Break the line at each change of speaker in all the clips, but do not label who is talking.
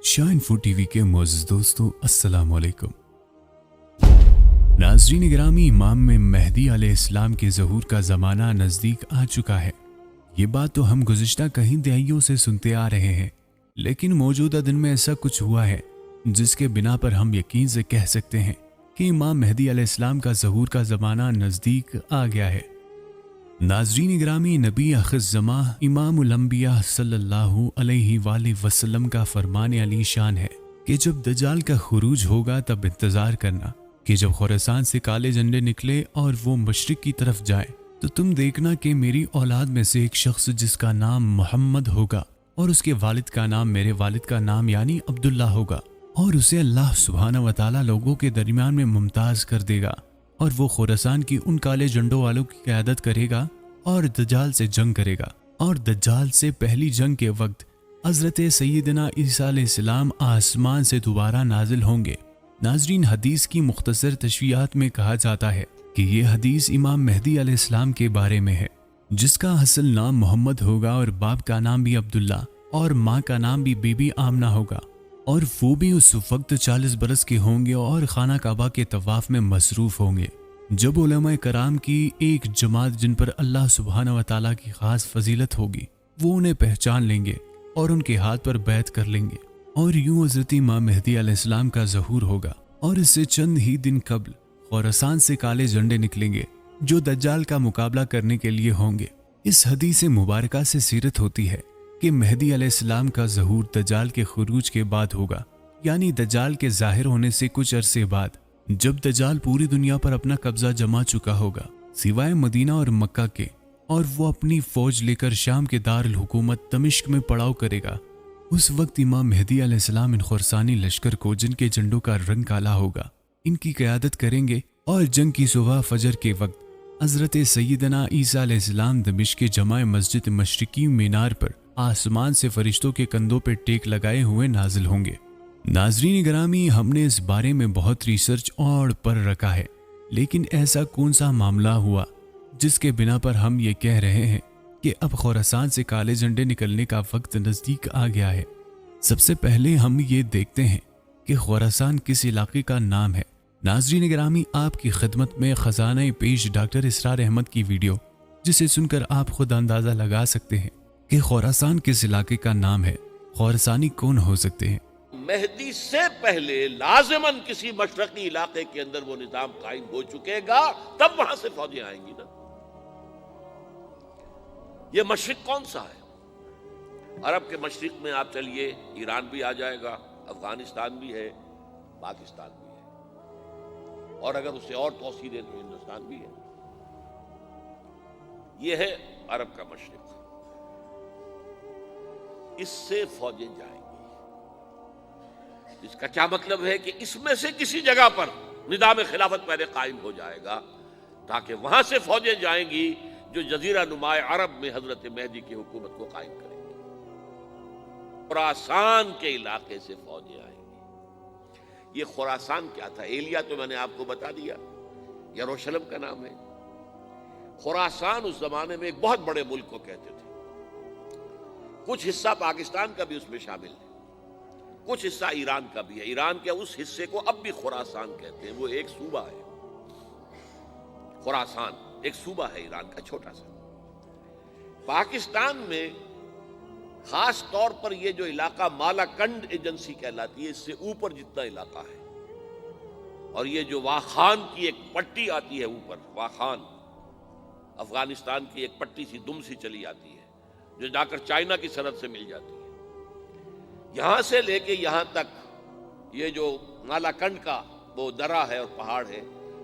Shine food TV के मोअज़्ज़ज़ दोस्तों, अस्सलाम वालेकुम। नाज़रीन गिरामी, इमाम में मेहदी अलैहिस्सलाम के ज़हूर का ज़माना नज़दीक आ चुका है। ये बात तो हम गुज़िश्ता कई दहाइयों से सुनते आ रहे हैं, लेकिन मौजूदा दिन में ऐसा कुछ हुआ है जिसके बिना पर हम यकीन से कह सकते हैं कि इमाम मेहदी अलैहिस्सलाम का ज़हूर का ज़माना नज़दीक आ गया है। नाज़रीन गिरामी, नबी आखिर-ज़मां इमामुल अंबिया सल्लल्लाहु अलैहि वसल्लम का फरमान अली शान है कि जब दज्जाल का खुरूज होगा तब इंतज़ार करना कि जब खुरासान से काले झंडे निकले और वो मशरिक की तरफ जाए तो तुम देखना कि मेरी औलाद में से एक शख्स जिसका नाम मोहम्मद होगा और उसके वालिद का नाम मेरे वालिद का नाम यानी अब्दुल्ला होगा, और उसे अल्लाह सुब्हानहू व तआला लोगों के दरमियान में मुमताज़ कर देगा और वो खुरासान की उन काले झंडों वालों की क़यादत करेगा और दज्जाल से जंग करेगा। और दज्जाल से पहली जंग के वक्त हज़रत सैयदना ईसा अलैहिस्सलाम आसमान से दोबारा नाजिल होंगे। नाज़रीन, हदीस की मुख्तसर तशरीहात में कहा जाता है कि ये हदीस इमाम मेहदी अलैहिस्सलाम के बारे में है, जिसका असल नाम मोहम्मद होगा और बाप का नाम भी अब्दुल्ला और माँ का नाम भी बीबी आमना होगा, और वो भी उस वक्त 40 बरस के होंगे और खाना काबा के तवाफ में मसरूफ होंगे। जब उलमा कराम की एक जमात जिन पर अल्लाह सुब्हानहू व तआला की खास फजीलत होगी वो उन्हें पहचान लेंगे और उनके हाथ पर बैत कर लेंगे, और यूं हज़रत इमाम मेहदी अलैहिस्सलाम का ज़हूर होगा। और इससे चंद ही दिन कबल खुरासान से काले झंडे निकलेंगे जो दज्जाल का मुकाबला करने के लिए होंगे। इस हदीस मुबारका से सीरत होती है कि मेहदी अलैहिस्सलाम का ज़हूर दज्जाल के खुरूज के बाद होगा, यानी दज्जाल के ज़ाहिर होने से कुछ अरसे बाद, जब दज्जाल पूरी दुनिया पर अपना कब्जा जमा चुका होगा सिवाय मदीना और मक्का के, और वो अपनी फौज लेकर शाम के दारुल हुकूमत दमिश्क में पड़ाव करेगा। उस वक्त इमाम मेहदी अलैहिस्सलाम इन खुरसानी लश्कर को, जिनके झंडों का रंग काला होगा, इनकी क़यादत करेंगे, और जंग की सुबह फजर के वक्त हज़रत सैयदना ईसा अलैहिस्सलाम दमिश्क के जमाए मस्जिद मशरिकी मीनार पर आसमान से फरिश्तों के कंधों पर टेक लगाए हुए नाजिल होंगे। नाज़रीन गिरामी, हमने इस बारे में बहुत रिसर्च और पढ़ रखा है, लेकिन ऐसा कौन सा मामला हुआ जिसके बिना पर हम ये कह रहे हैं कि अब खुरासान से काले झंडे निकलने का वक्त नज़दीक आ गया है। सबसे पहले हम ये देखते हैं कि खुरासान किस इलाके का नाम है। नाज़रीन गिरामी, आपकी खिदमत में खजाना पेश डॉक्टर इसरार अहमद की वीडियो, जिसे सुनकर आप खुद अंदाज़ा लगा सकते हैं कि खुरासान किस इलाके का नाम है। खुरासानी कौन हो सकते हैं?
मेहदी से पहले लाजिमन किसी मशरकी इलाके के अंदर वो निजाम कायम हो चुकेगा, तब वहां से फौजें आएंगी ना। ये मशरिक कौन सा है? अरब के मशरिक में आप चलिए, ईरान भी आ जाएगा, अफगानिस्तान भी है, पाकिस्तान भी है, और अगर उसे और तौसीर दें तो हिंदुस्तान भी है। ये है अरब का मशरिक। इससे फौजें जाएंगी। इसका क्या मतलब है कि इसमें से किसी जगह पर निज़ाम खिलाफत पहले कायम हो जाएगा, ताकि वहां से फौजें जाएंगी जो जजीरा नुमाए अरब में हजरत मेहदी की हुकूमत को कायम करेंगी। खुरासान के इलाके से फौजें आएंगी। ये खुरासान क्या था? एलिया तो मैंने आपको बता दिया, यरूशलेम का नाम है। खुरासान उस जमाने में एक बहुत बड़े मुल्क को कहते थे। कुछ हिस्सा पाकिस्तान का भी उसमें शामिल है, कुछ हिस्सा ईरान का भी है। ईरान के उस हिस्से को अब भी खुरासान कहते हैं, वो एक सूबा है। खुरासान एक सूबा है ईरान का, छोटा सा। पाकिस्तान में खास तौर पर ये जो इलाका मालाकंड एजेंसी कहलाती है, इससे ऊपर जितना इलाका है, और ये जो वाखान की एक पट्टी आती है ऊपर, वाखान अफगानिस्तान की एक पट्टी सी दुम सी चली आती है जो जाकर चाइना की सरहद से मिल जाती है। यहां से लेके यहां तक ये जो मालाकंड का वो दरा है और पहाड़ है,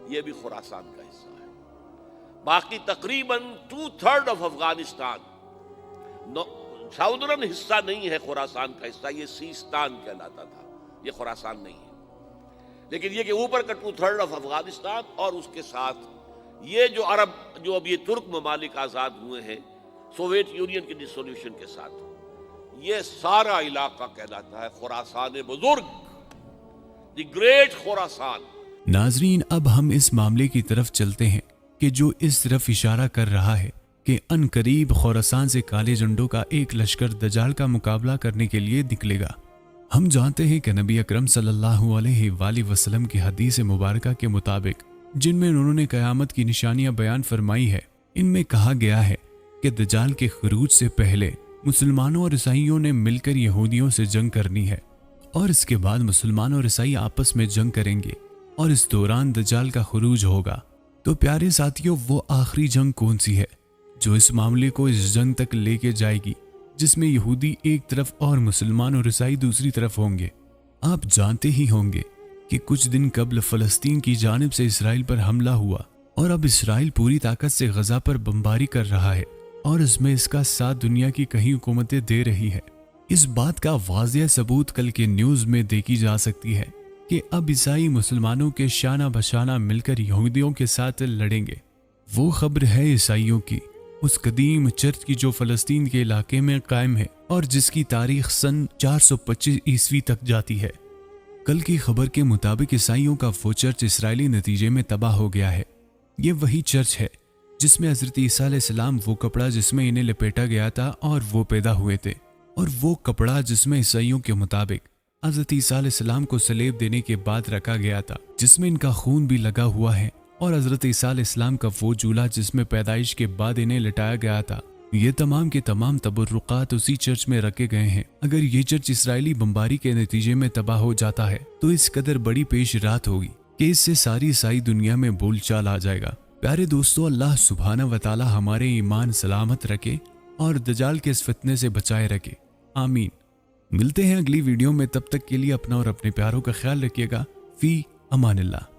ये भी खुरासान का हिस्सा है। बाकी तकरीबन 2/3 ऑफ अफगानिस्तान, साउदर्न हिस्सा नहीं है खुरासान का हिस्सा, ये सीस्तान कहलाता था, ये खुरासान नहीं है। लेकिन ये कि ऊपर का 2/3 ऑफ अफगानिस्तान, और उसके साथ ये जो अरब, जो अब ये तुर्क ममालिक आजाद हुए हैं सोवियत यूनियन के डिसोल्यूशन के साथ, ये सारा इलाका कहलाता है खुरासान बुजुर्ग, द ग्रेट खुरासान।
नाजरीन, अब हम इस मामले की तरफ चलते हैं कि जो इस तरफ इशारा कर रहा है कि अनकरीब खुरासान से काले झंडों का एक लश्कर दज्जाल का मुकाबला करने के लिए निकलेगा। ہم جانتے ہیں کہ نبی اکرم صلی اللہ علیہ وآلہ وسلم کی حدیث مبارکہ کے مطابق جن میں انہوں نے قیامت کی نشانیاں بیان فرمائی ہے، ان میں کہا گیا ہے کہ دجال کے خروج سے پہلے مسلمانوں اور عیسائیوں نے مل کر یہودیوں سے جنگ کرنی ہے، اور اس کے بعد مسلمان اور عیسائی آپس میں جنگ کریں گے، اور اس دوران دجال کا خروج ہوگا۔ تو پیارے ساتھیوں، وہ آخری جنگ کون سی ہے جو اس معاملے کو اس جنگ تک لے کے جائے گی جس میں یہودی ایک طرف اور مسلمان اور عیسائی دوسری طرف ہوں گے؟ آپ جانتے ہی ہوں گے کہ کچھ دن قبل فلسطین کی جانب سے اسرائیل پر حملہ ہوا، اور اب اسرائیل پوری طاقت سے غزہ پر بمباری کر رہا ہے، اور اس میں اس کا ساتھ دنیا کی کئی حکومتیں دے رہی ہے۔ اس بات کا واضح ثبوت کل کے نیوز میں دیکھی جا سکتی ہے کہ اب عیسائی مسلمانوں کے شانہ بشانہ مل کر یہودیوں کے ساتھ لڑیں گے۔ وہ خبر ہے عیسائیوں کی، اس قدیم چرچ کی جو فلسطین کے علاقے میں قائم ہے اور جس کی تاریخ سن 425 عیسوی تک جاتی ہے۔ کل کی خبر کے مطابق عیسائیوں کا وہ چرچ اسرائیلی نتیجے میں تباہ ہو گیا ہے۔ یہ وہی چرچ ہے جس میں حضرت عیسیٰ علیہ السلام، وہ کپڑا جس میں انہیں لپیٹا گیا تھا اور وہ پیدا ہوئے تھے، اور وہ کپڑا جس میں عیسائیوں کے مطابق حضرت عیسیٰ علیہ السلام کو صلیب دینے کے بعد رکھا گیا تھا، جس میں ان کا خون بھی لگا ہوا ہے، اور حضرت عیسیٰ علیہ السلام کا وہ جھولا جس میں پیدائش کے بعد انہیں لٹایا گیا تھا، یہ تمام کے تمام تبرکات اسی چرچ میں رکھے گئے ہیں۔ اگر یہ چرچ اسرائیلی بمباری کے نتیجے میں تباہ ہو جاتا ہے تو اس قدر بڑی پیش رات ہوگی کہ اس سے ساری عیسائی دنیا میں بول چال آ جائے گا۔ پیارے دوستو، اللہ سبحانہ و تعالی ہمارے ایمان سلامت رکھے اور دجال کے اس فتنے سے بچائے رکھے، آمین۔ ملتے ہیں اگلی ویڈیو میں، تب تک کے لیے اپنا اور اپنے پیاروں کا خیال رکھیے گا۔ فی امان اللہ۔